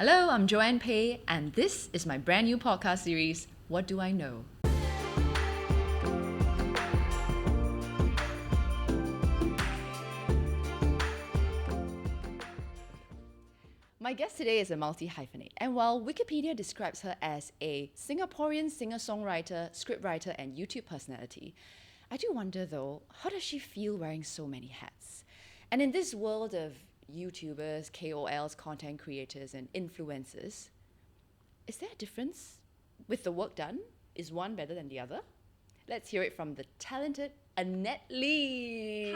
Hello, I'm Joanne Peh, and this is my brand new podcast series, What Do I Know? My guest today is a multi-hyphenate, and while Wikipedia describes her as a Singaporean singer-songwriter, scriptwriter, and YouTube personality, I do wonder though, how does she feel wearing so many hats? And in this world of YouTubers, KOLs, content creators, and influencers, is there a difference with the work done? Is one better than the other? Let's hear it from the talented Annette Lee.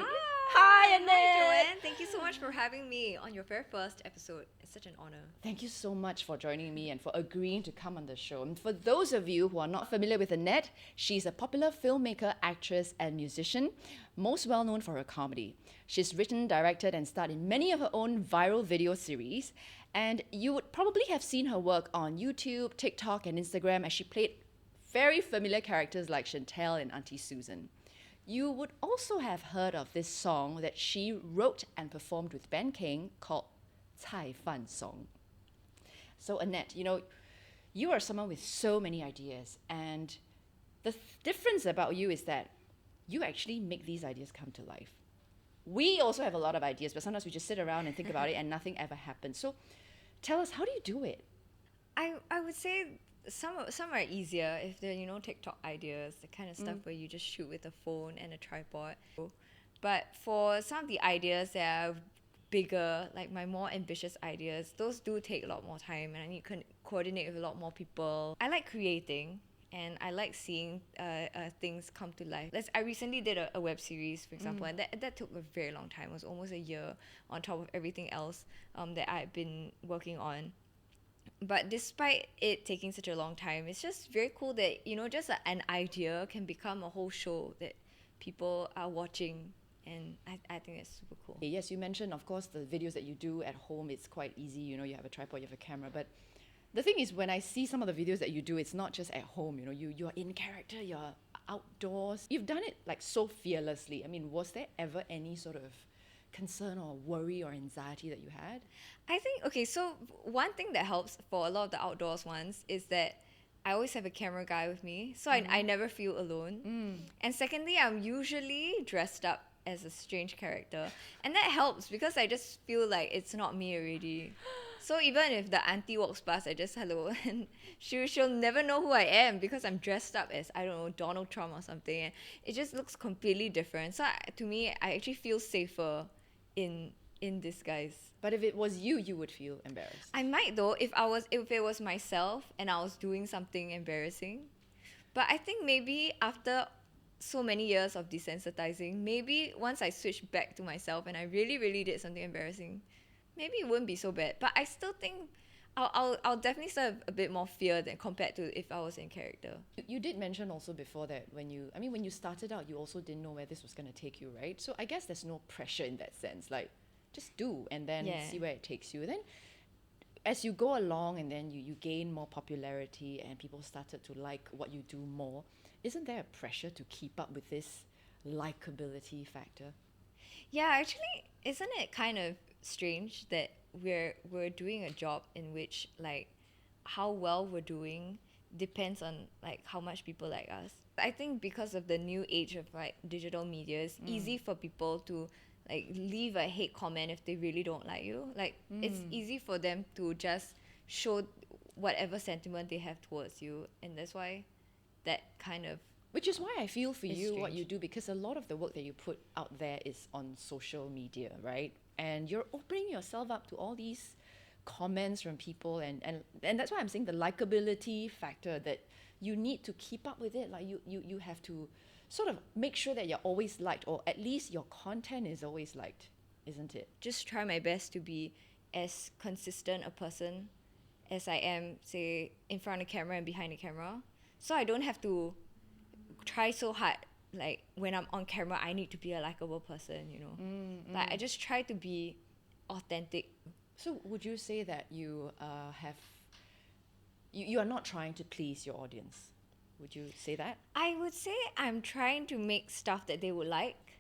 Hi, Annette. Hi, Joanne. Thank you so much for having me on your very first episode. It's such an honor. Thank you so much for joining me and for agreeing to come on the show. And for those of you who are not familiar with Annette, she's a popular filmmaker, actress, and musician, most well known for her comedy. She's written, directed, and starred in many of her own viral video series. And you would probably have seen her work on YouTube, TikTok, and Instagram as she played very familiar characters like Chantel and Auntie Susan. You would also have heard of this song that she wrote and performed with Ben King called Cai Fan Song. So Annette, you are someone with so many ideas, and the difference about you is that you actually make these ideas come to life. We also have a lot of ideas, but sometimes we just sit around and think about it and nothing ever happens. So tell us, how do you do it? I would say some are easier if they're TikTok ideas, the kind of stuff where you just shoot with a phone and a tripod. But for some of the ideas that are bigger, like my more ambitious ideas, those do take a lot more time, and I need to coordinate with a lot more people. I like creating, and I like seeing things come to life. I recently did a web series, for example, and that took a very long time. It was almost a year on top of everything else that I've been working on. But despite it taking such a long time, it's just very cool that, just an idea can become a whole show that people are watching. And I think it's super cool. Yes, you mentioned, of course, the videos that you do at home, it's quite easy. You have a tripod, you have a camera. But the thing is, when I see some of the videos that you do, it's not just at home. You're in character, you're outdoors. You've done it like so fearlessly. I mean, was there ever any sort of concern or worry or anxiety that you had? I think, okay, so one thing that helps for a lot of the outdoors ones is that I always have a camera guy with me, so I never feel alone. And secondly, I'm usually dressed up as a strange character, and that helps because I just feel like it's not me already. So even if the auntie walks past, I just hello, and she'll never know who I am because I'm dressed up as, I don't know, Donald Trump or something, and it just looks completely different. So to me, I actually feel safer in disguise. But if it was you, you would feel embarrassed. I might though, if it was myself and I was doing something embarrassing. But I think maybe after so many years of desensitizing, maybe once I switched back to myself and I really, really did something embarrassing, maybe it wouldn't be so bad. But I still think I'll definitely still have a bit more fear than compared to if I was in character. You did mention also before that when you started out, you also didn't know where this was going to take you, right? So I guess there's no pressure in that sense. Like, just do and then see where it takes you. Then as you go along and then you gain more popularity and people started to like what you do more, isn't there a pressure to keep up with this likability factor? Yeah, actually, isn't it kind of strange that we're doing a job in which like how well we're doing depends on like how much people like us. I think because of the new age of like digital media, it's easy for people to like leave a hate comment if they really don't like you. Like it's easy for them to just show whatever sentiment they have towards you, and that's why that kind of, which is why I feel for you strange. What you do, because a lot of the work that you put out there is on social media, right? And you're opening yourself up to all these comments from people, and that's why I'm saying the likability factor, that you need to keep up with it. Like you have to sort of make sure that you're always liked, or at least your content is always liked, isn't it? just try my best to be as consistent a person as I am, say, in front of the camera and behind the camera. So I don't have to try so hard. Like when I'm on camera, I need to be a likable person, Like I just try to be authentic. So would you say that you you are not trying to please your audience? Would you say that? I would say I'm trying to make stuff that they would like.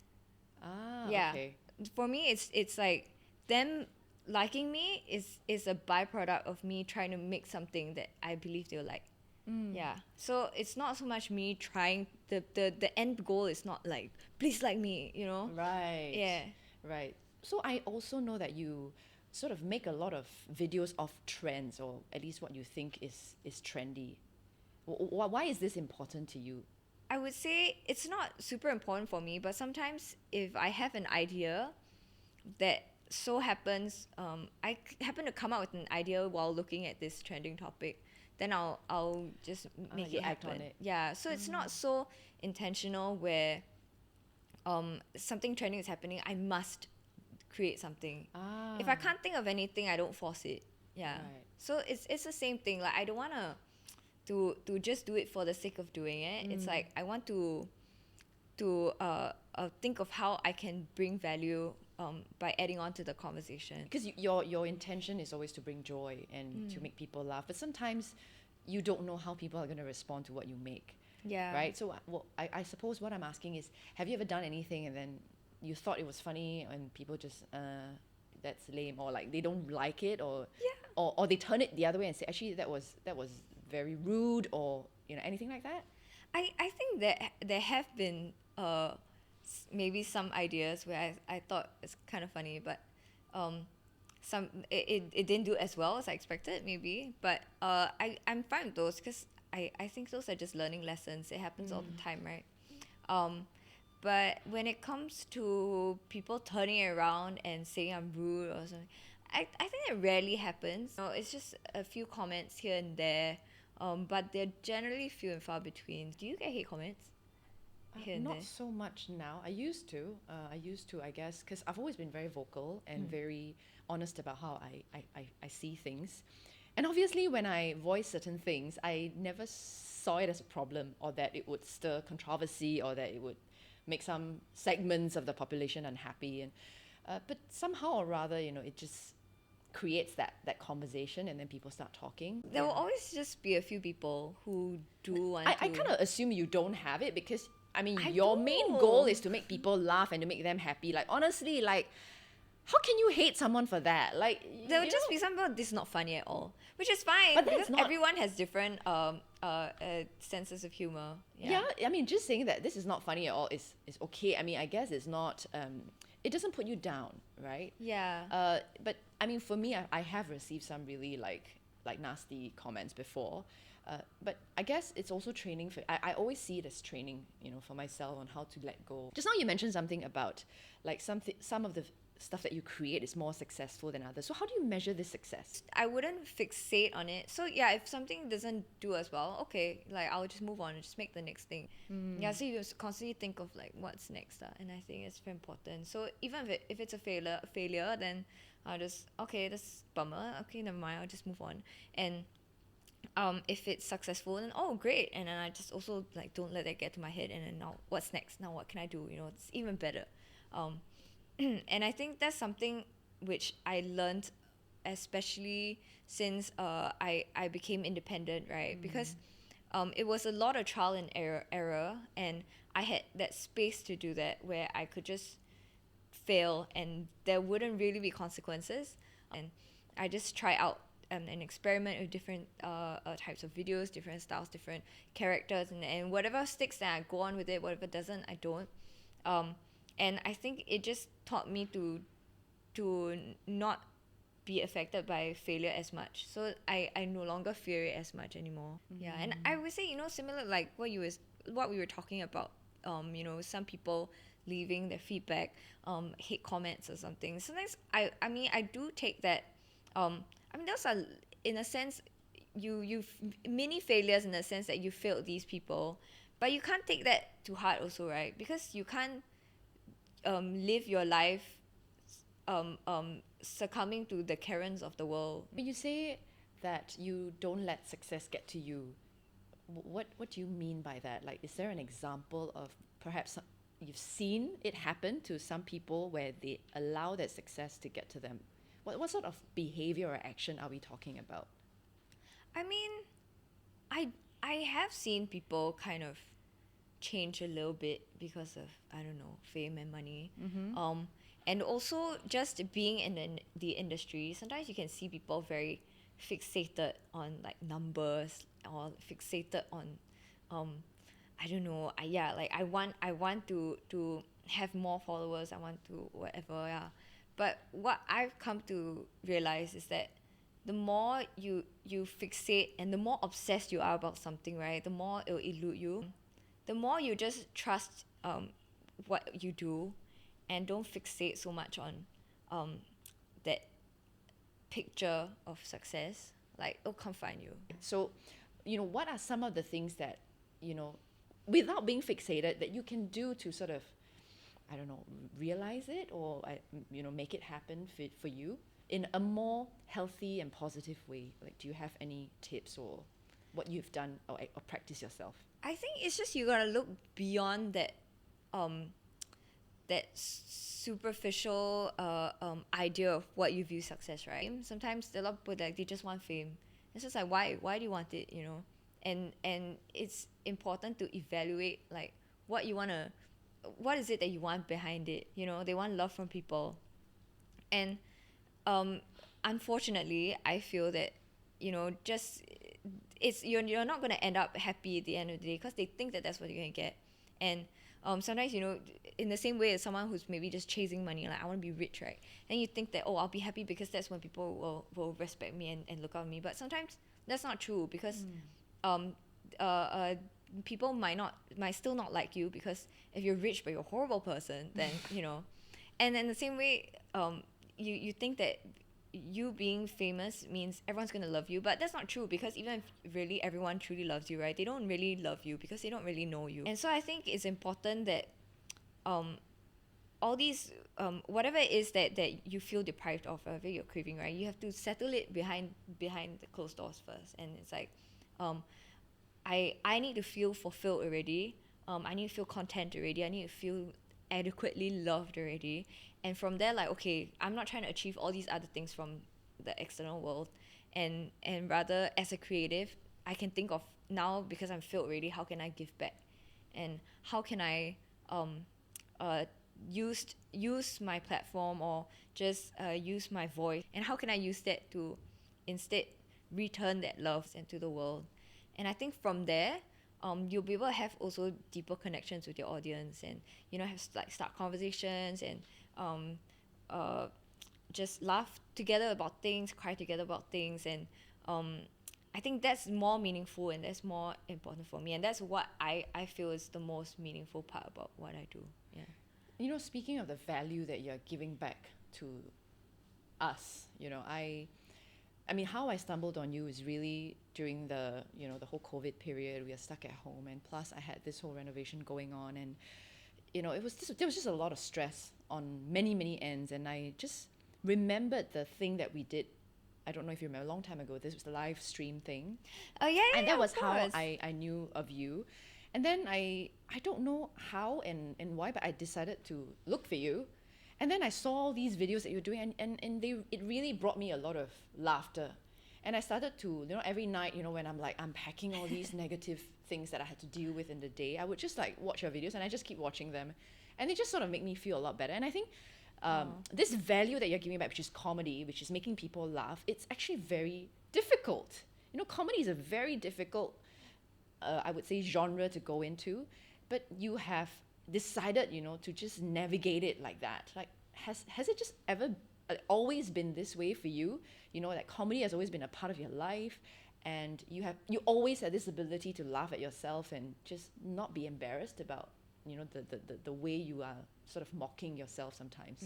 Ah, Yeah. okay. For me, it's like them liking me is a byproduct of me trying to make something that I believe they'll like. Yeah. So it's not so much me trying, the end goal is not like, please like me, you know? Right. Yeah. Right. So I also know that you sort of make a lot of videos of trends, or at least what you think is trendy. Why is this important to you? I would say it's not super important for me, but sometimes if I have an idea that so happens, happen to come up with an idea while looking at this trending topic, then I'll just make you it act happen. on it. Yeah, so it's not so intentional where something trending is happening, I must create something. If I can't think of anything, I don't force it. Yeah. Right. So it's the same thing. Like I don't wanna to just do it for the sake of doing it. It's like I want to think of how I can bring value by adding on to the conversation. Because your intention is always to bring joy and to make people laugh, but sometimes you don't know how people are going to respond to what you make. Yeah. Right. So I suppose what I'm asking is, have you ever done anything and then you thought it was funny and people just that's lame, or like they don't like it, or or they turn it the other way and say, actually that was very rude, or anything like that? I think that there have been maybe some ideas where I thought it's kind of funny, but it didn't do as well as I expected, maybe. But I'm fine with those because I think those are just learning lessons. It happens all the time, right? But when it comes to people turning it around and saying I'm rude or something, I think it rarely happens. It's just a few comments here and there, but they're generally few and far between. Do you get hate comments? Here and Not there? so much now. I used to, I guess, because I've always been very vocal and very honest about how I see things. And obviously, when I voice certain things, I never saw it as a problem, or that it would stir controversy, or that it would make some segments of the population unhappy. And but somehow or rather, it just creates that conversation, and then people start talking. There will always just be a few people who do want I kind of assume you don't have it, because I mean, I your main do. goal is to make people laugh and to make them happy. Like, honestly, like, how can you hate someone for that? Like, There will just be some people, this is not funny at all, which is fine, But that's because not- everyone has different senses of humor. yeah. I mean, just saying that this is not funny at all is okay. I mean, I guess it's not. It doesn't put you down, right? Yeah. But I mean, for me, I have received some really like nasty comments before. But I guess it's also training for. I always see it as training, for myself on how to let go. Just now you mentioned something about like some of the stuff that you create is more successful than others. So how do you measure this success? I wouldn't fixate on it. So yeah, if something doesn't do as well, okay, like I'll just move on and just make the next thing. Yeah, so you just constantly think of like what's next, and I think it's very important. So even if it's a failure, then I'll just, okay, that's bummer. Okay, never mind. I'll just move on. And if it's successful, then oh great, and then I just also like don't let that get to my head. And then now what's next? Now what can I do? It's even better. And I think that's something which I learned, especially since I became independent, right? Because it was a lot of trial and error, and I had that space to do that, where I could just fail and there wouldn't really be consequences. And I just try out and experiment with different types of videos, different styles, different characters, and whatever sticks, then I go on with it. Whatever doesn't, I don't. And I think it just taught me to not be affected by failure as much. So I no longer fear it as much anymore. Yeah, and I would say, similar like what we were talking about. Some people leaving their feedback, hate comments or something. Sometimes I mean I do take that. I mean those are, in a sense, you've mini failures, in the sense that you failed these people, but you can't take that to heart also, right? Because you can't live your life succumbing to the currents of the world. But you say that you don't let success get to you. What do you mean by that? Like, is there an example of perhaps you've seen it happen to some people where they allow that success to get to them? What sort of behavior or action are we talking about? I mean, I have seen people kind of change a little bit because of, I don't know, fame and money. And also just being in the industry, sometimes you can see people very fixated on like numbers or fixated on I don't know. I want to have more followers. I want to whatever. Yeah. But what I've come to realize is that the more you fixate and the more obsessed you are about something, right? The more it'll elude you. The more you just trust what you do, and don't fixate so much on that picture of success. Like it'll come find you. So, what are some of the things that, without being fixated, that you can do to sort of, I don't know, realize it or, make it happen for you in a more healthy and positive way? Like, do you have any tips or what you've done or practice yourself? I think it's just you gotta look beyond that that superficial idea of what you view success, right? Sometimes a lot of people, like, they just want fame. It's just like, why do you want it, and it's important to evaluate like what is it that you want behind it. They want love from people, and unfortunately I feel that just you're not going to end up happy at the end of the day, because they think that that's what you're going to get. And sometimes, in the same way as someone who's maybe just chasing money, like, I want to be rich, right? And you think that, oh, I'll be happy because that's when people will respect me and look at me. But sometimes that's not true, because people might still not like you, because if you're rich but you're a horrible person, then and in the same way, you think that you being famous means everyone's going to love you, but that's not true, because even if really everyone truly loves you, right, they don't really love you because they don't really know you. And so I think it's important that all these whatever it is that you feel deprived of, whatever you're craving, right, you have to settle it behind the closed doors first. And it's like I need to feel fulfilled already. I need to feel content already. I need to feel adequately loved already. And from there, like, okay, I'm not trying to achieve all these other things from the external world, and rather, as a creative, I can think of now, because I'm filled already, how can I give back, and how can I use my platform, or just use my voice, and how can I use that to instead return that love into the world. And I think from there, you'll be able to have also deeper connections with your audience, and have like start conversations, and just laugh together about things, cry together about things. And I think that's more meaningful, and that's more important for me, and that's what I feel is the most meaningful part about what I do. Yeah. Speaking of the value that you're giving back to us, I mean, how I stumbled on you is really during the whole COVID period. We are stuck at home, and plus I had this whole renovation going on, and there was just a lot of stress on many ends. And I just remembered the thing that we did. I don't know if you remember, a long time ago. This was the live stream thing. Oh yeah, and that was of how course. I knew of you. And then I don't know how and why, but I decided to look for you. And then I saw all these videos that you were doing, and it really brought me a lot of laughter. And I started to, every night, when I'm like unpacking all these negative things that I had to deal with in the day, I would just like watch your videos, and I just keep watching them. And they just sort of make me feel a lot better. And I think this value that you're giving back, which is comedy, which is making people laugh, it's actually very difficult. Comedy is a very difficult, I would say, genre to go into. But you have decided, to just navigate it like that. Like, has it just ever always been this way for you? That comedy has always been a part of your life, and you always had this ability to laugh at yourself and just not be embarrassed about the way you are sort of mocking yourself sometimes.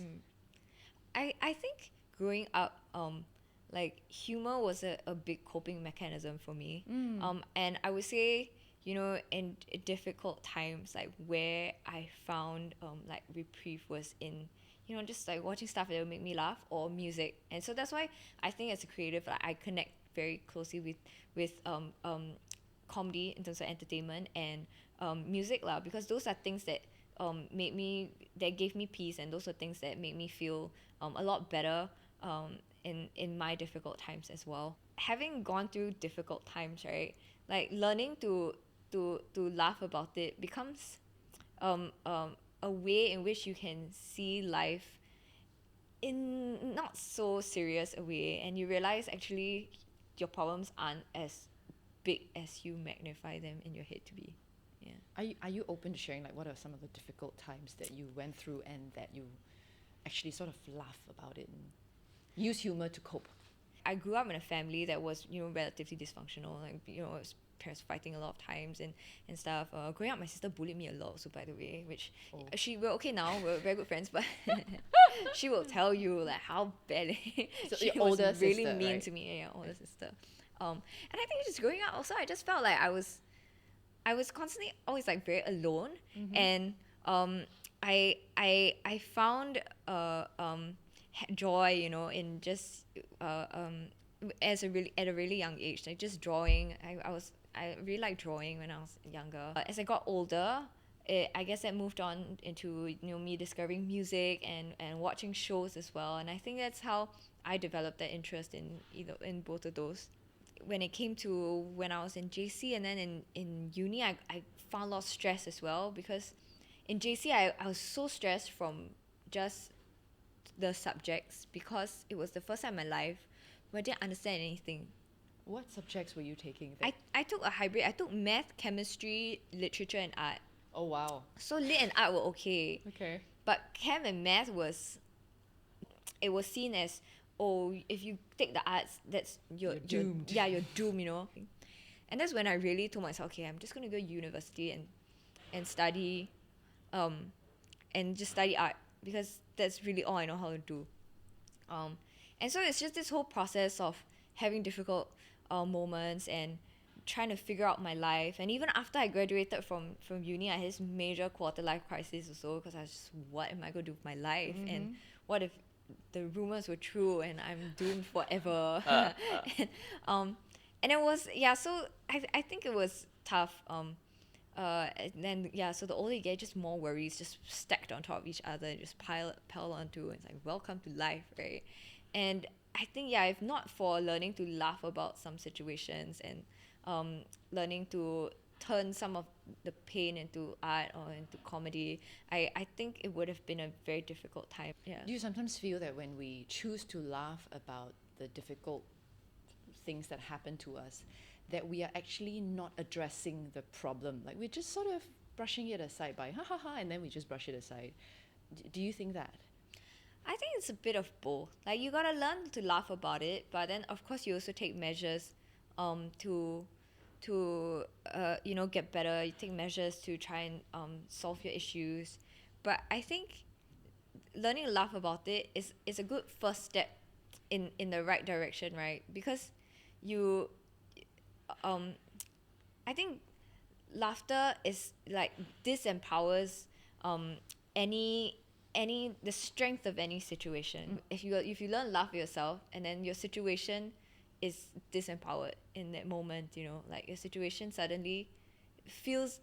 I think growing up, like, humor was a big coping mechanism for me. And I would say, in difficult times, like, where I found like reprieve was in just like watching stuff that would make me laugh, or music. And so that's why I think as a creative, like, I connect very closely with comedy in terms of entertainment, and music lah, because those are things that gave me peace, and those are things that make me feel a lot better in my difficult times as well. Having gone through difficult times, right, like, learning to laugh about it becomes a way in which you can see life in not so serious a way, and you realize actually your problems aren't as big as you magnify them in your head to be. Yeah. Are you open to sharing like what are some of the difficult times that you went through and that you actually sort of laugh about it and use humor to cope? I grew up in a family that was, relatively dysfunctional. Like, parents fighting a lot of times and stuff. Growing up, my sister bullied me a lot also, by the way, which we're okay now, we're very good friends, but she will tell you like how bad So she your was older really sister, mean right? to me. Yeah, older sister. And I think just growing up also, I just felt like I was constantly always like very alone, and I found joy, in just at a really young age, like just drawing. I really liked drawing when I was younger. As I got older, I guess that moved on into me discovering music and watching shows as well. And I think that's how I developed that interest in both of those. When it came to when I was in JC and then in uni, I found a lot of stress as well, because in JC I was so stressed from just the subjects, because it was the first time in my life where I didn't understand anything. What subjects were you taking then? I took a hybrid. I took math, chemistry, literature and art. Oh wow. So lit and art were okay. Okay. But chem and math was seen as, oh, if you take the arts, you're doomed. You're doomed. And that's when I really told myself, okay, I'm just gonna go to university and study, and just study art, because that's really all I know how to do. And so it's just this whole process of having difficult moments and trying to figure out my life. And even after I graduated from uni, I had this major quarter life crisis also, because I was just, what am I going to do with my life? And what if the rumors were true and I'm doomed forever? And it was, so I think it was tough. And then so the older you get, just more worries just stacked on top of each other, just pile onto. It's like, welcome to life, right? And I think if not for learning to laugh about some situations and learning to turn some of the pain into art or into comedy, I think it would have been a very difficult time. Yeah. Do you sometimes feel that when we choose to laugh about the difficult things that happen to us, that we are actually not addressing the problem? Like we're just sort of brushing it aside by ha ha ha, and then we just brush it aside. Do you think that? I think it's a bit of both. Like, you gotta learn to laugh about it, but then of course you also take measures to get better. You take measures to try and solve your issues. But I think learning to laugh about it is a good first step in the right direction, right? Because you I think laughter is like disempowers the strength of any situation. If you learn to laugh at yourself, and then your situation is disempowered in that moment, like your situation suddenly feels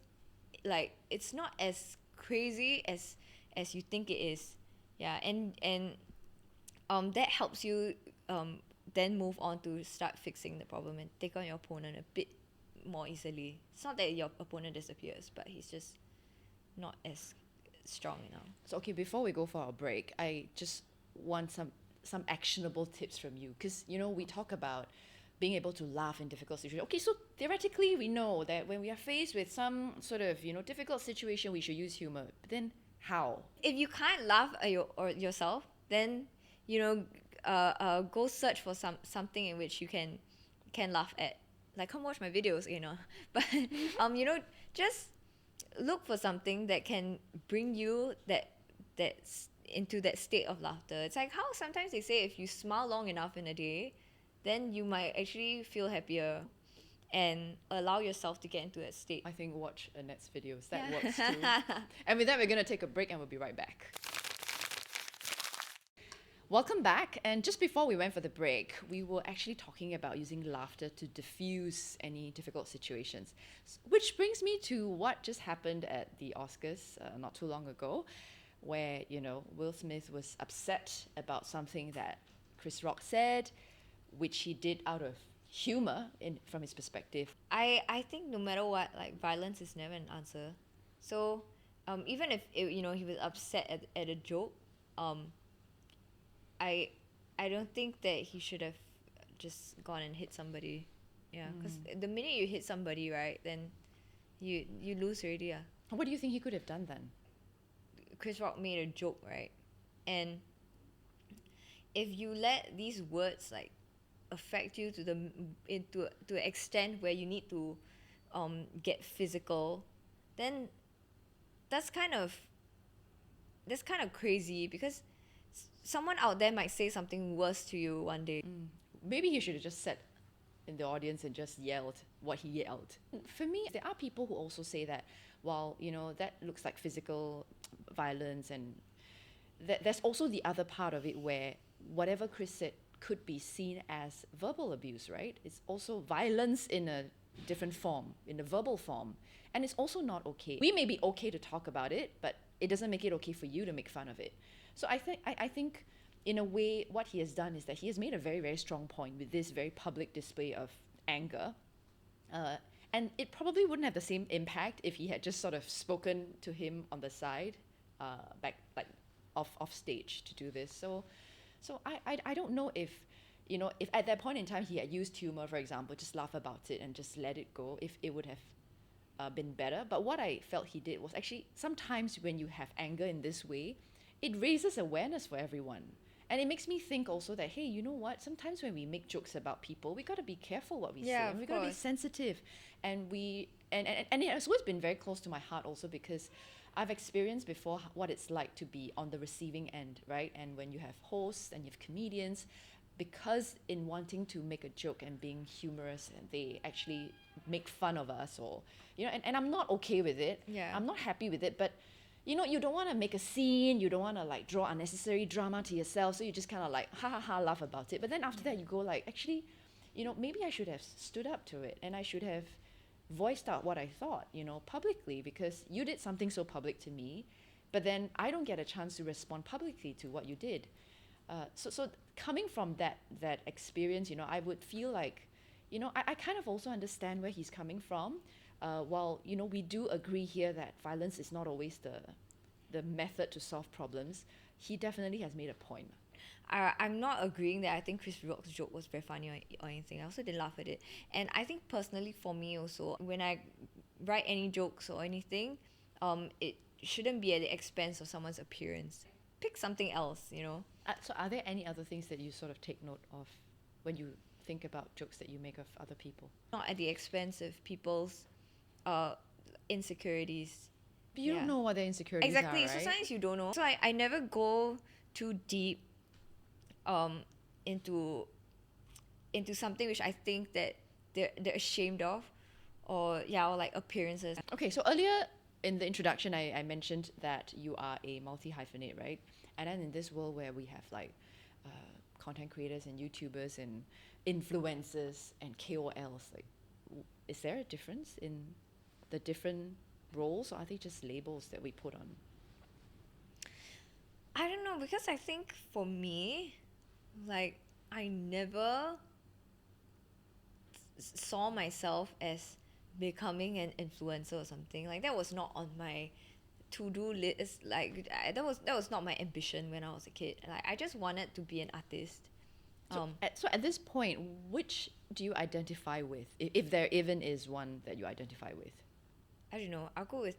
like it's not as crazy as you think it is. And that helps you then move on to start fixing the problem and take on your opponent a bit more easily. It's not that your opponent disappears, but he's just not as strong enough. So okay, before we go for our break, I just want some actionable tips from you, because we talk about being able to laugh in difficult situations. Okay, so theoretically we know that when we are faced with some sort of difficult situation, we should use humor. But then how? If you can't laugh at yourself, then go search for something in which you can laugh at. Like, come watch my videos, but just look for something that can bring you that's into that state of laughter. It's like how sometimes they say if you smile long enough in a day, then you might actually feel happier and allow yourself to get into that state. I think watch Annette's videos. That works too. And with that, we're going to take a break and we'll be right back. Welcome back. And just before we went for the break, we were actually talking about using laughter to diffuse any difficult situations. Which brings me to what just happened at the Oscars not too long ago, where, Will Smith was upset about something that Chris Rock said, which he did out of humor from his perspective. I think no matter what, like, violence is never an answer. So even if he was upset at a joke, I don't think that he should have just gone and hit somebody. Yeah, because the minute you hit somebody, right, then you lose already. Yeah. What do you think he could have done then? Chris Rock made a joke, right, and if you let these words like affect you to an extent where you need to get physical, then that's kind of crazy, because someone out there might say something worse to you one day. Maybe he should have just sat in the audience and just yelled what he yelled. For me, there are people who also say that, while, that looks like physical violence, and there's also the other part of it where whatever Chris said could be seen as verbal abuse, right? It's also violence in a different form, in a verbal form. And it's also not okay. We may be okay to talk about it, but it doesn't make it okay for you to make fun of it. So I think in a way, what he has done is that he has made a very, very strong point with this very public display of anger. And it probably wouldn't have the same impact if he had just sort of spoken to him on the side, back like off stage to do this. So I don't know if at that point in time he had used humor, for example, just laugh about it and just let it go, if it would have been better. But what I felt he did was actually, sometimes when you have anger in this way, it raises awareness for everyone. And it makes me think also that, hey, you know what? Sometimes when we make jokes about people, we got to be careful what we say. And we got to be sensitive. And and it has always been very close to my heart also, because I've experienced before what it's like to be on the receiving end, right? And when you have hosts and you have comedians, because in wanting to make a joke and being humorous, and they actually make fun of us, or, and I'm not okay with it. Yeah. I'm not happy with it, but you don't want to make a scene, you don't want to like draw unnecessary drama to yourself, so you just kind of like ha ha ha laugh about it. But then after that you go like, actually, maybe I should have stood up to it, and I should have voiced out what I thought, publicly, because you did something so public to me, but then I don't get a chance to respond publicly to what you did. So coming from that experience, I would feel like, I kind of also understand where he's coming from. While we do agree here that violence is not always the method to solve problems, he definitely has made a point. I'm not agreeing that I think Chris Rock's joke was very funny or anything. I also didn't laugh at it. And I think personally for me also, when I write any jokes or anything, it shouldn't be at the expense of someone's appearance. Pick something else, So are there any other things that you sort of take note of when you think about jokes that you make of other people? Not at the expense of people's insecurities. But you don't know what their insecurities exactly. are, right? So sometimes you don't know. So I never go too deep into something which I think that they're ashamed of, or like appearances. Okay, so earlier in the introduction, I mentioned that you are a multi-hyphenate, right? And then in this world where we have like content creators and YouTubers and influencers and KOLs, like, is there a difference in the different roles, or are they just labels that we put on? I don't know, because I think for me, like, I never saw myself as becoming an influencer or something. Like, that was not on my to-do list. Like, that was not my ambition when I was a kid. Like, I just wanted to be an artist. So at this point, which do you identify with, if there even is one that you identify with? I don't know. I'll go with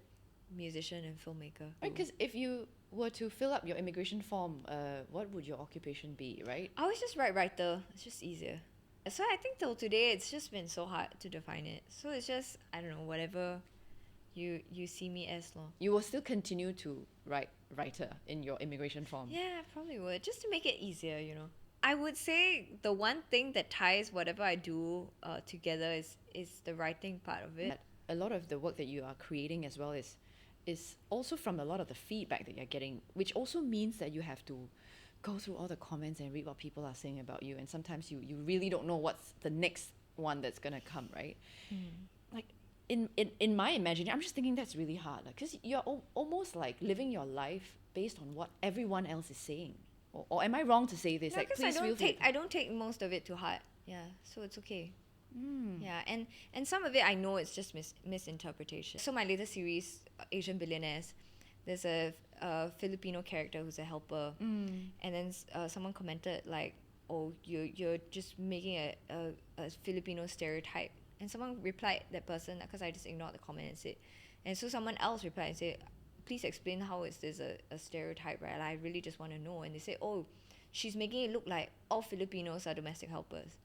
musician and filmmaker. Right, because if you were to fill up your immigration form, what would your occupation be, right? I always just write writer. It's just easier. So I think till today, it's just been so hard to define it. So it's just, I don't know, whatever you see me as, lor. You will still continue to write writer in your immigration form? Yeah, I probably would. Just to make it easier, I would say the one thing that ties whatever I do together is the writing part of it. A lot of the work that you are creating as well is also from a lot of the feedback that you're getting, which also means that you have to go through all the comments and read what people are saying about you, and sometimes you really don't know what's the next one that's gonna come, right? Like in my imagination, I'm just thinking that's really hard, because you're almost like living your life based on what everyone else is saying. Or am I wrong to say this? No, like, because please I don't take most of it to heart. Yeah, so it's okay. Yeah, and some of it I know it's just misinterpretation. So my latest series, Asian Billionaires, there's a a Filipino character who's a helper, and then someone commented like, "Oh, you're just making a Filipino stereotype." And someone replied, that person, because I just ignored the comment and said, and so someone else replied and said, "Please explain how is this a stereotype, right? I really just want to know." And they said, "Oh, she's making it look like all Filipinos are domestic helpers."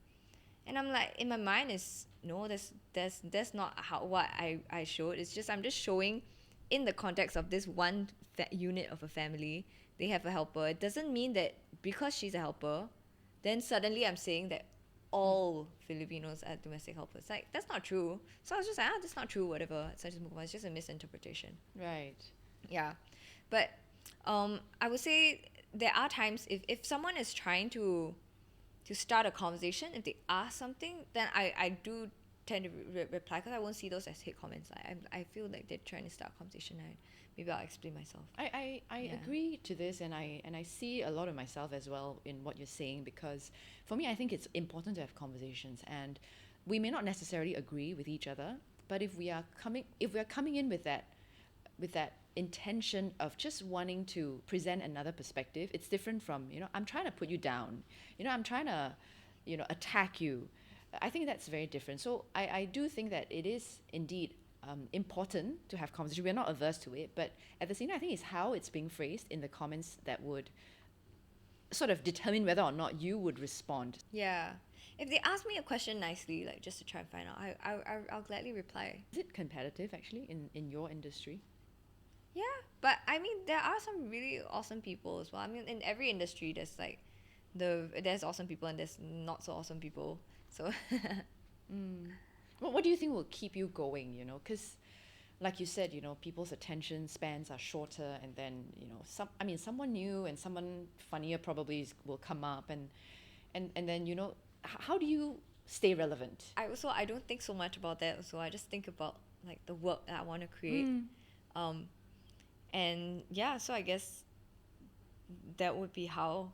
And I'm like, in my mind is no, that's not how what I showed. It's just I'm just showing in the context of this one unit of a family, they have a helper. It doesn't mean that because she's a helper, then suddenly I'm saying that all Filipinos are domestic helpers. Like, that's not true. So I was just like, that's not true, whatever. So I just move on. It's just a misinterpretation. Right. Yeah. But I would say there are times if someone is trying to start a conversation, if they ask something, then I do tend to reply, because I won't see those as hate comments. Like, I feel like they're trying to start a conversation. Maybe I'll explain myself. I Yeah. agree to this, and I see a lot of myself as well in what you're saying, because for me, I think it's important to have conversations, and we may not necessarily agree with each other, but if we are coming in with that intention of just wanting to present another perspective, it's different from, I'm trying to put you down, I'm trying to, attack you. I think that's very different. So I do think that it is indeed important to have conversation. We're not averse to it, but at the same time, I think it's how it's being phrased in the comments that would sort of determine whether or not you would respond. Yeah. If they ask me a question nicely, like just to try and find out, I'll gladly reply. Is it competitive actually in your industry? Yeah, but I mean, there are some really awesome people as well. I mean, in every industry, there's like there's awesome people and there's not so awesome people. So What do you think will keep you going? Because like you said, people's attention spans are shorter, and then someone new and someone funnier probably will come up, and then how do you stay relevant? I don't think so much about that. So I just think about like the work that I want to create. And yeah, so I guess that would be how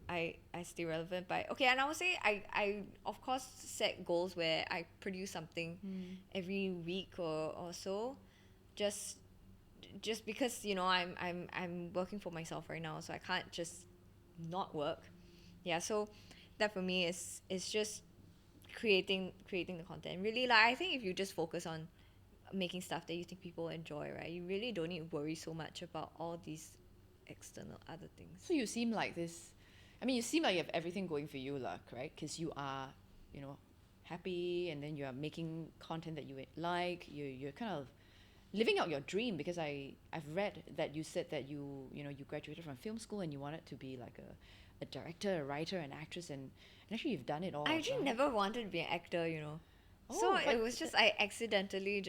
I stay relevant. But okay, and I would say I of course set goals where I produce something every week or so, just because I'm working for myself right now, so I can't just not work. Yeah, so that for me is just creating the content. Really, like, I think if you just focus on making stuff that you think people enjoy, right, you really don't need to worry so much about all these external other things. So you seem like this. You seem like you have everything going for you, right? Because you are, happy, and then you are making content that you like. You're kind of living out your dream, because I've read that you said that you graduated from film school and you wanted to be like a director, a writer, an actress, and actually you've done it all. I actually right? never wanted to be an actor, so it was just I accidentally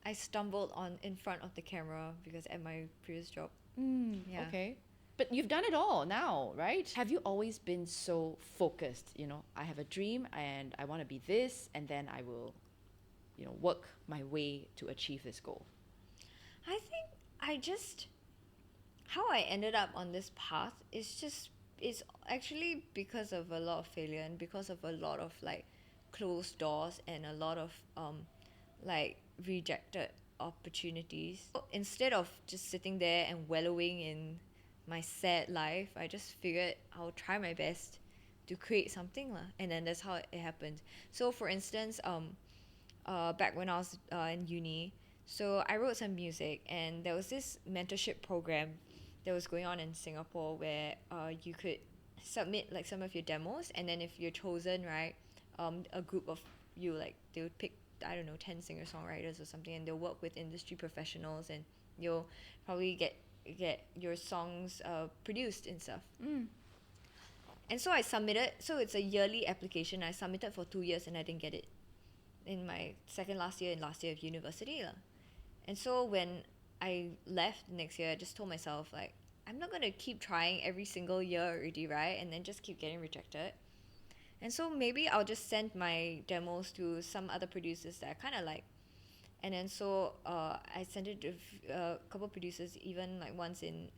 I stumbled on in front of the camera because at my previous job. Yeah. Okay. But you've done it all now, right? Have you always been so focused? I have a dream and I want to be this, and then I will, work my way to achieve this goal. I think how I ended up on this path is actually because of a lot of failure and because of a lot of like closed doors and a lot of like rejected opportunities. Instead of just sitting there and wallowing in my sad life, I just figured I'll try my best to create something lah. And then that's how it happened. So for instance, back when I was in uni, so I wrote some music, and there was this mentorship program that was going on in Singapore where you could submit like some of your demos, and then if you're chosen, right, a group of you, like, they would pick, I don't know, 10 singer-songwriters or something, and they'll work with industry professionals, and you'll probably get your songs produced and stuff. And so I submitted. So it's a yearly application. I submitted for 2 years and I didn't get it in my second last year and last year of university lah. And so when I left next year, I just told myself, like, I'm not gonna keep trying every single year already, right, and then just keep getting rejected. And so maybe I'll just send my demos to some other producers that I kind of like. And then so I sent it to a couple producers, even like once in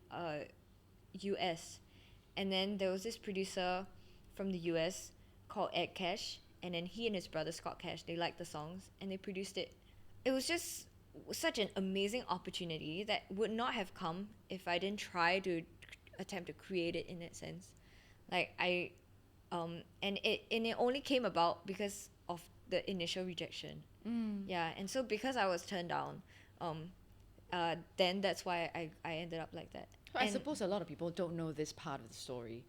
US. And then there was this producer from the US called Ed Cash, and then he and his brother Scott Cash, they liked the songs and they produced it. It was just such an amazing opportunity that would not have come if I didn't try to attempt to create it in that sense. Like and it only came about because of the initial rejection. Yeah, and so because I was turned down, then that's why I ended up like that. So I And suppose a lot of people don't know this part of the story,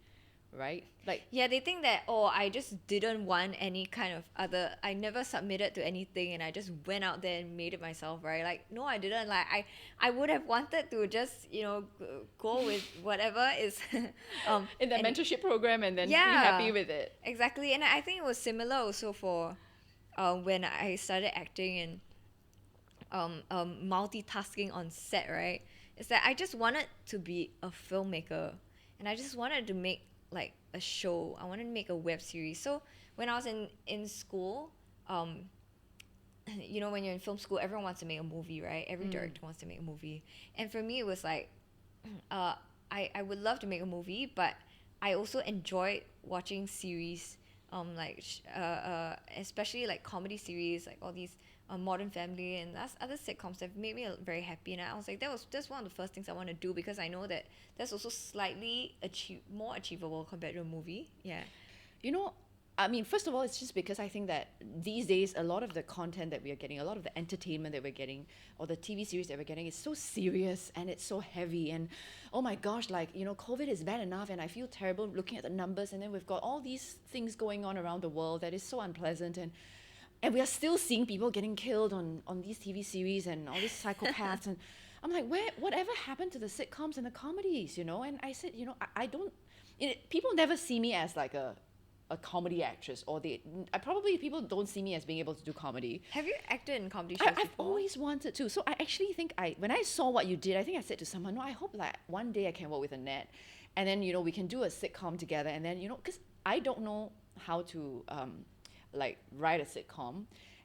right? Like, yeah, they think that, oh, I just didn't want any kind of other, I never submitted to anything and I just went out there and made it myself, right? Like, no, I didn't. Like, I would have wanted to just, go with whatever is in the and mentorship program and then be Yeah. happy with it. exactly. And I think it was similar also for when I started acting and multitasking on set, right? Is that I just wanted to be a filmmaker and I just wanted to make like a show. I wanted to make a web series. So when I was in school, when you're in film school, everyone wants to make a movie, right? Every director wants to make a movie. And for me, it was like, I would love to make a movie, but I also enjoyed watching series, especially like comedy series, like all these Modern Family and that's other sitcoms that made me very happy. And I was like, that's one of the first things I want to do because I know that that's also slightly more achievable compared to a movie. Yeah. I mean, first of all, it's just because I think that these days, a lot of the content that we are getting, a lot of the entertainment that we're getting, or the TV series that we're getting is so serious and it's so heavy. And oh my gosh, like, COVID is bad enough and I feel terrible looking at the numbers. And then we've got all these things going on around the world that is so unpleasant. And we are still seeing people getting killed on these TV series and all these psychopaths. And I'm like, whatever happened to the sitcoms and the comedies, And I said, I don't, people never see me as like a comedy actress, or people don't see me as being able to do comedy. Have you acted in comedy shows I've before? always wanted to. So I actually think when I saw what you did, I think I said to someone, no, I hope like one day I can work with Annette and then, we can do a sitcom together. And then, because I don't know how to write a sitcom.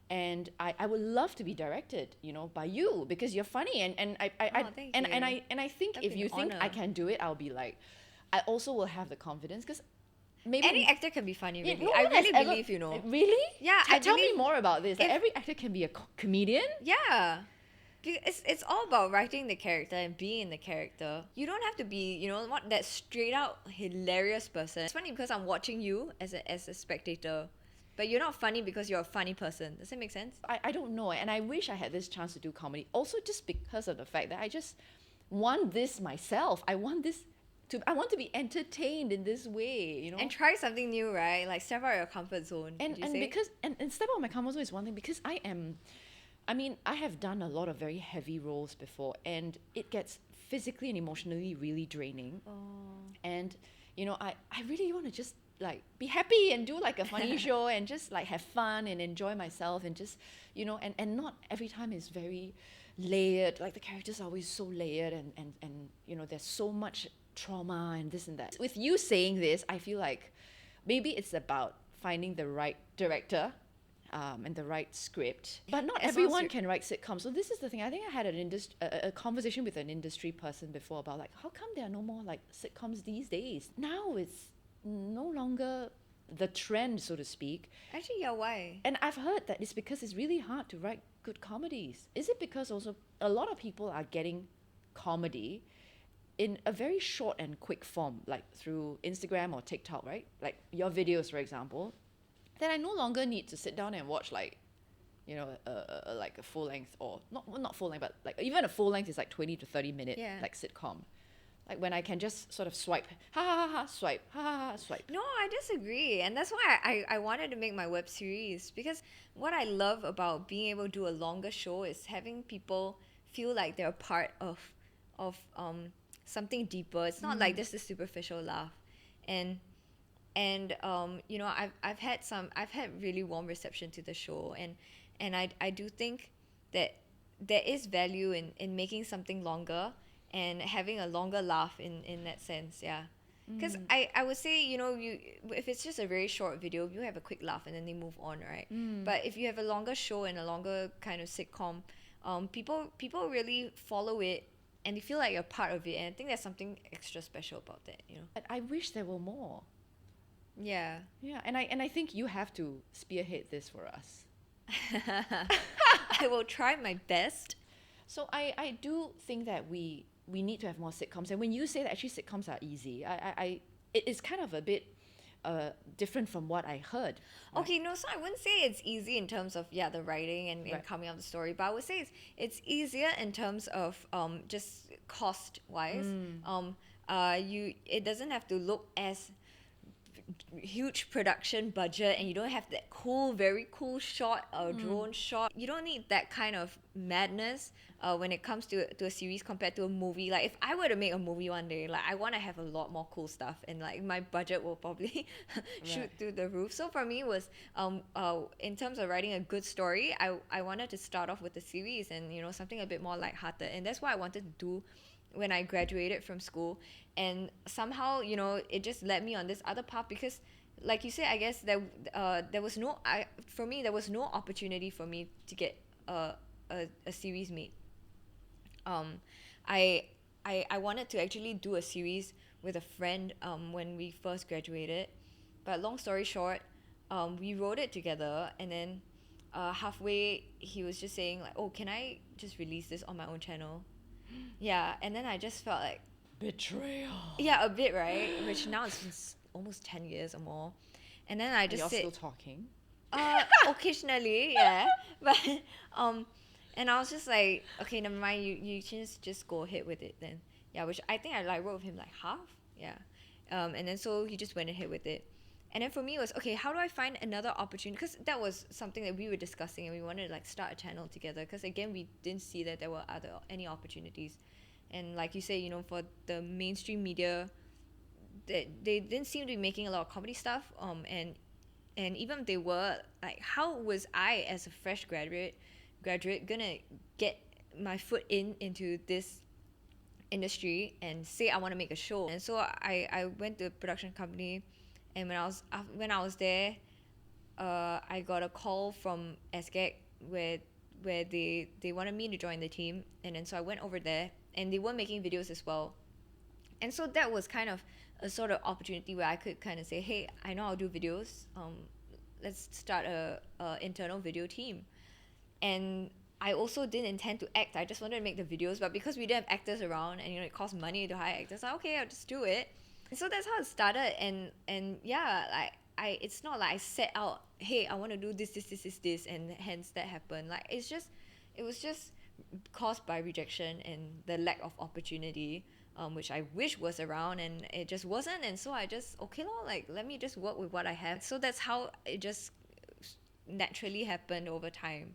And I would love to be directed, by you because you're funny and I thank and you. I think That'd if be you an think honor. I can do it, I'll be like, I also will have the confidence because maybe Any actor can be funny, really. no I one has really ever- believe, Really? Yeah, Tell me believe more about this. Like, if- every actor can be a comedian. Yeah. It's all about writing the character and being in the character. You don't have to be, what that straight out hilarious person. It's funny because I'm watching you as a spectator, but you're not funny because you're a funny person. Does that make sense? I don't know, and I wish I had this chance to do comedy. Also, just because of the fact that I just want this myself. I want to be entertained in this way, And try something new, right? Like step out of your comfort zone. and would you and say? because and step out of my comfort zone is one thing because I have done a lot of very heavy roles before, and it gets physically and emotionally really draining. Oh. And I really want to just like be happy and do like a funny show and just like have fun and enjoy myself and just and not every time is very layered. Like the characters are always so layered and there's so much trauma and this and that. With you saying this, I feel like maybe it's about finding the right director and the right script. But not As long as everyone you- can write sitcoms. So this is the thing. I think I had a conversation with an industry person before about like how come there are no more like sitcoms these days? Now it's no longer the trend, so to speak. Actually, yeah, why? And I've heard that it's because it's really hard to write good comedies. Is it because also a lot of people are getting comedy in a very short and quick form, like through Instagram or TikTok, right? Like your videos, for example, then I no longer need to sit down and watch like, like a full length or not full length, but like even a full length is like 20 to 30 minute Yeah. like sitcom. Like when I can just sort of swipe, ha ha ha, swipe, ha ha ha, swipe. No, I disagree. And that's why I wanted to make my web series, because what I love about being able to do a longer show is having people feel like they're a part of something deeper. It's not like just a superficial laugh. And I've had really warm reception to the show, and I do think that there is value in making something longer and having a longer laugh in that sense, yeah. Because I would say, if it's just a very short video, you have a quick laugh and then they move on, right? But if you have a longer show and a longer kind of sitcom, people really follow it and they feel like you're part of it. And I think there's something extra special about that, But I wish there were more. Yeah. Yeah, and I think you have to spearhead this for us. I will try my best. So I do think that we need to have more sitcoms. And when you say that actually sitcoms are easy, it is kind of a bit different from what I heard. Right? Okay, no, so I wouldn't say it's easy in terms of the writing and Right. coming up with the story, but I would say it's easier in terms of just cost wise. You it doesn't have to look as huge production budget, and you don't have that very cool shot or drone shot. You don't need that kind of madness when it comes to a series compared to a movie. Like if I were to make a movie one day, like I want to have a lot more cool stuff, and like my budget will probably shoot Right. through the roof. So for me it was in terms of writing a good story, I wanted to start off with a series and something a bit more lighthearted, and that's what I wanted to do when I graduated from school. And somehow it just led me on this other path, because like you said, I guess there was no for me there was no opportunity for me to get a series made. um I wanted to actually do a series with a friend when we first graduated, but long story short, we wrote it together, and then halfway he was just saying like, oh, can I just release this on my own channel? Yeah, and then I just felt like, Betrayal. yeah, a bit, right? Which now it's been almost 10 years or more. And then I Are just y'all said, still talking? occasionally, yeah. But, and I was just like, okay, never mind, you just go ahead with it then. Yeah, which I think I like wrote with him like half, yeah. And then so he just went ahead with it. And then for me it was, okay, how do I find another opportunity? Because that was something that we were discussing, and we wanted to like start a channel together, because again we didn't see that there were any opportunities. And like you say, for the mainstream media, they didn't seem to be making a lot of comedy stuff. And even if they were, like, how was I as a fresh graduate gonna get my foot into this industry and say I want to make a show? And so I went to a production company, and when I was there, I got a call from SGAG where they wanted me to join the team. And then so I went over there, and they were making videos as well. And so that was kind of a sort of opportunity where I could kind of say, hey, I know I'll do videos. Let's start a internal video team. And I also didn't intend to act. I just wanted to make the videos, but because we didn't have actors around, and it cost money to hire actors, like, okay, I'll just do it. And so that's how it started. And yeah, like it's not like I set out, hey, I want to do this, and hence that happened. Like it was just caused by rejection and the lack of opportunity, which I wish was around, and it just wasn't. And so I just, okay lor, like let me just work with what I have. So that's how it just naturally happened over time,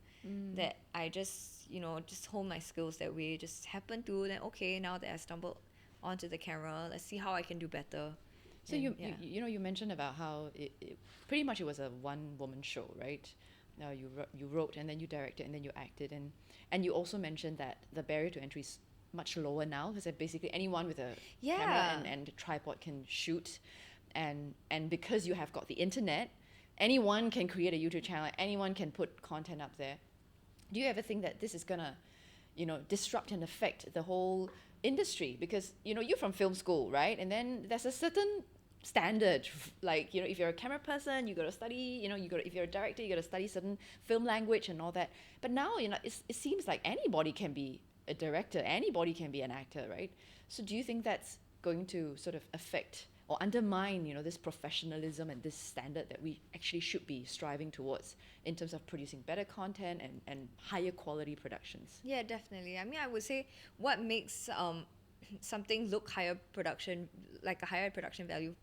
that I just just hone my skills that way, just happened to then, okay, now that I stumbled onto the camera, let's see how I can do better. So And, you mentioned about how pretty much it was a one woman show, right? Now you wrote, and then you directed, and then you acted, and you also mentioned that the barrier to entry is much lower now, because basically anyone with a camera and a tripod can shoot, and because you have got the internet, anyone can create a YouTube channel, anyone can put content up there. Do you ever think that this is gonna disrupt and affect the whole industry? Because you're from film school, right? And then there's a certain standard, like if you're a camera person, you got to study, if you're a director, you got to study certain film language and all that. But now it seems like anybody can be a director, anybody can be an actor, right? So do you think that's going to sort of affect or undermine this professionalism and this standard that we actually should be striving towards in terms of producing better content and higher quality productions? Yeah, definitely. I mean, I would say what makes something look higher production, like a higher production value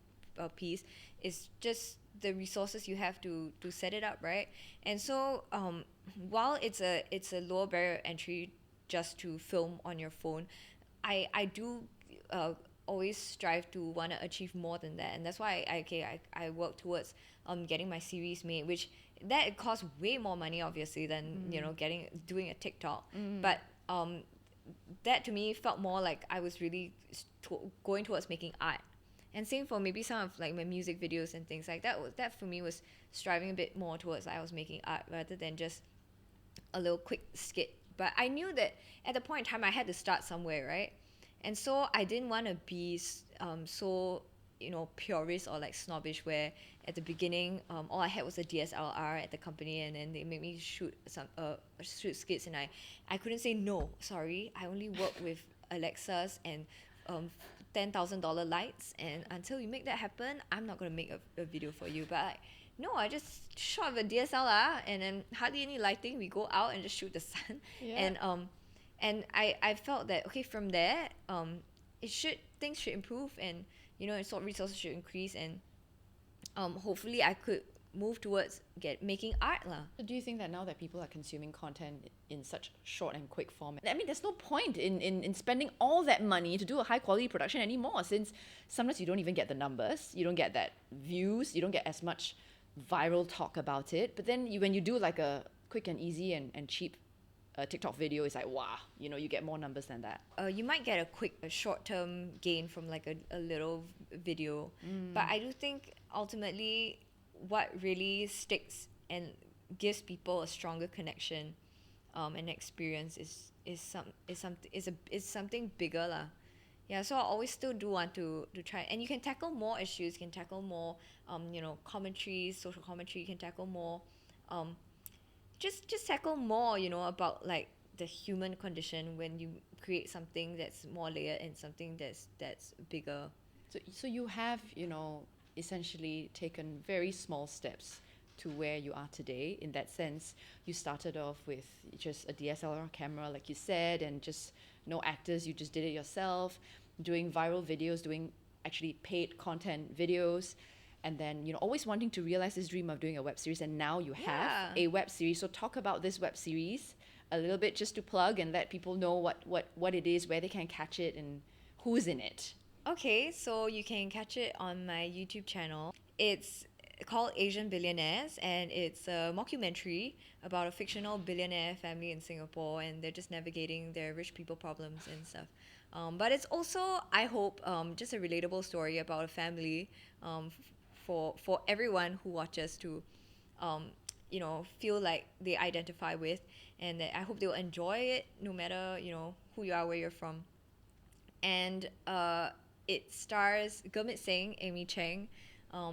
piece, is just the resources you have to set it up, right? And so while it's a lower barrier entry just to film on your phone, I do always strive to want to achieve more than that. And that's why I work towards getting my series made, which that it costs way more money obviously than doing a TikTok. But that to me felt more like I was really going towards making art. And same for maybe some of like my music videos and things like that. That for me was striving a bit more towards I was making art rather than just a little quick skit. But I knew that at the point in time I had to start somewhere, right? And so I didn't want to be so purist or like snobbish, where at the beginning all I had was a DSLR at the company, and then they made me shoot skits, and I couldn't say no, sorry, I only work with Alexas and $10,000 lights, and until you make that happen, I'm not going to make a video for you. But no, I just shot with a DSLR, and then hardly any lighting, we go out and just shoot the sun. And I felt that, okay, from there things should improve, and resources should increase, and hopefully I could move towards making art lah. So do you think that now that people are consuming content in such short and quick form, I mean, there's no point in spending all that money to do a high quality production anymore, since sometimes you don't even get the numbers, you don't get that views, you don't get as much viral talk about it. But then when you do like a quick and easy and cheap TikTok video, it's like, wow, you get more numbers than that. You might get a short-term gain from like a little video, but I do think ultimately what really sticks and gives people a stronger connection and experience is something bigger lah. Yeah, so I always still do want to try, and you can tackle more issues, you can tackle more commentary, social commentary, you can tackle more just tackle more about like the human condition when you create something that's more layered and something that's bigger. So you have essentially taken very small steps to where you are today. In that sense, you started off with just a DSLR camera, like you said, and just no actors, you just did it yourself, doing viral videos, doing actually paid content videos, and then always wanting to realize this dream of doing a web series, and now you have a web series. So talk about this web series a little bit, just to plug and let people know what it is, where they can catch it, and who's in it. Okay, so you can catch it on my YouTube channel. It's called Asian Billionaires, and it's a mockumentary about a fictional billionaire family in Singapore, and they're just navigating their rich people problems and stuff. But it's also, I hope, just a relatable story about a family for everyone who watches to feel like they identify with, and that I hope they'll enjoy it no matter who you are, where you're from. And it stars Gurmit Singh, Amy Cheng,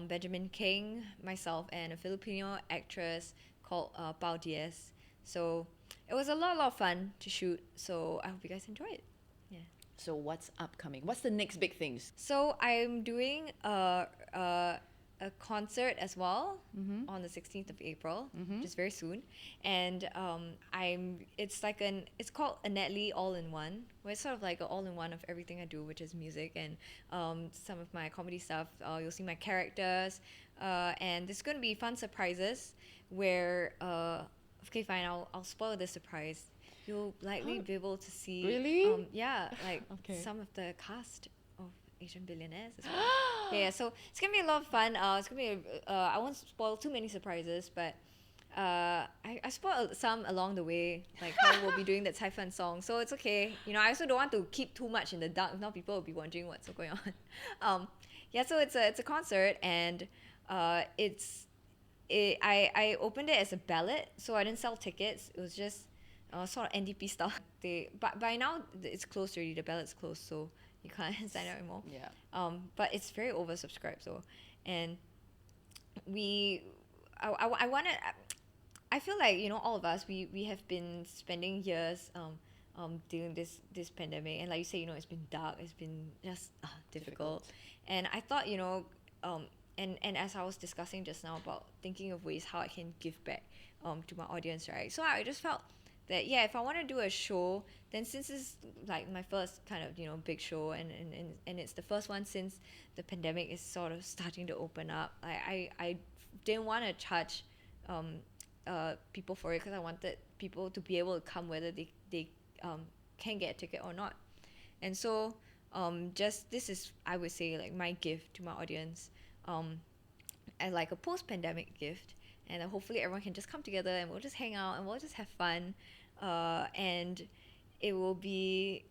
Benjamin King, myself, and a Filipino actress called Pao Diaz. So it was a lot of fun to shoot, so I hope you guys enjoy it. Yeah. So what's upcoming? What's the next big things? So I'm doing a concert as well on the 16th of April, which is very soon, and it's called Annette Lee All-in-One, where it's sort of like an all-in-one of everything I do, which is music and some of my comedy stuff. You'll see my characters, and there's going to be fun surprises where okay, fine, I'll spoil the surprise. You'll likely be able to see Really? Some of the cast of Asian Billionaires as well. Yeah, so it's gonna be a lot of fun. It's gonna be I won't spoil too many surprises, but I spoiled some along the way, like how we'll be doing that Cai Fan song. So it's okay. I also don't want to keep too much in the dark. If not, people will be wondering what's going on. So it's a concert, and I opened it as a ballot, so I didn't sell tickets. It was just sort of NDP stuff. But by now it's closed already. The ballot's closed, so you can't sign up anymore. Yeah. But it's very oversubscribed, so, and I want to. I feel like all of us we have been spending years dealing this pandemic, and like you say, it's been dark, it's been just difficult. And I thought and as I was discussing just now about thinking of ways how I can give back to my audience, right? So I just felt that if I want to do a show, then since it's like my first kind of big show, and it's the first one since the pandemic is sort of starting to open up, I didn't want to charge people for it, because I wanted people to be able to come whether they can get a ticket or not. And so just this is, I would say, like my gift to my audience, and like a post-pandemic gift. And hopefully everyone can just come together and we'll just hang out and we'll just have fun, and it will be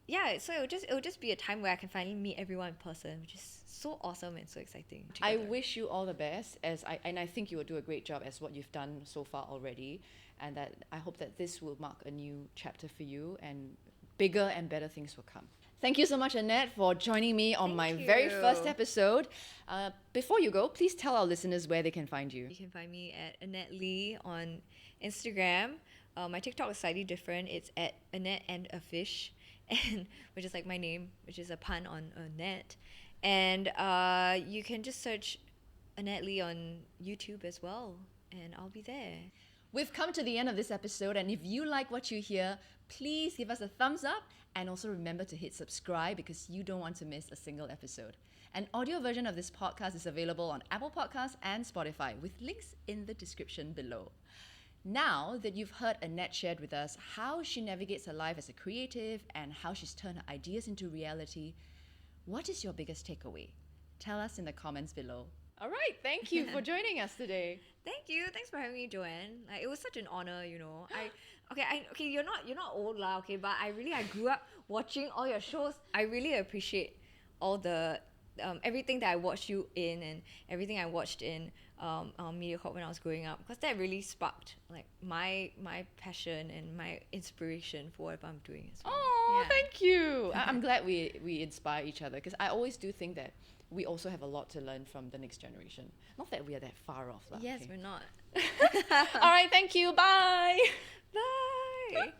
so it will just be a time where I can finally meet everyone in person, which is so awesome and so exciting together. I wish you all the best, and I think you will do a great job as what you've done so far already, and that I hope that this will mark a new chapter for you, and bigger and better things will come. Thank you so much, Annette, for joining me on my Thank very you. first episode. Before you go, please tell our listeners where they can find you. You can find me at Annette Lee on Instagram. My TikTok is slightly different. It's at Annette and a Fish, and which is like my name, which is a pun on Annette. And you can just search Annette Lee on YouTube as well, and I'll be there. We've come to the end of this episode, and if you like what you hear, please give us a thumbs up and also remember to hit subscribe because you don't want to miss a single episode. An audio version of this podcast is available on Apple Podcasts and Spotify with links in the description below. Now that you've heard Annette shared with us how she navigates her life as a creative and how she's turned her ideas into reality, what is your biggest takeaway? Tell us in the comments below. All right, thank you for joining us today. Thank you. Thanks for having me, Joanne. Like, it was such an honor, you know. Okay, you're not old lah, okay, but I grew up watching all your shows. I really appreciate all the everything that I watched you in and everything I watched in MediaCorp when I was growing up, because that really sparked like my passion and my inspiration for whatever I'm doing as well. Oh, Yeah. thank you. I'm glad we inspire each other because I always do think that we also have a lot to learn from the next generation. Not that we are that far off. Yes, okay. we're not. All right, thank you. Bye. Bye.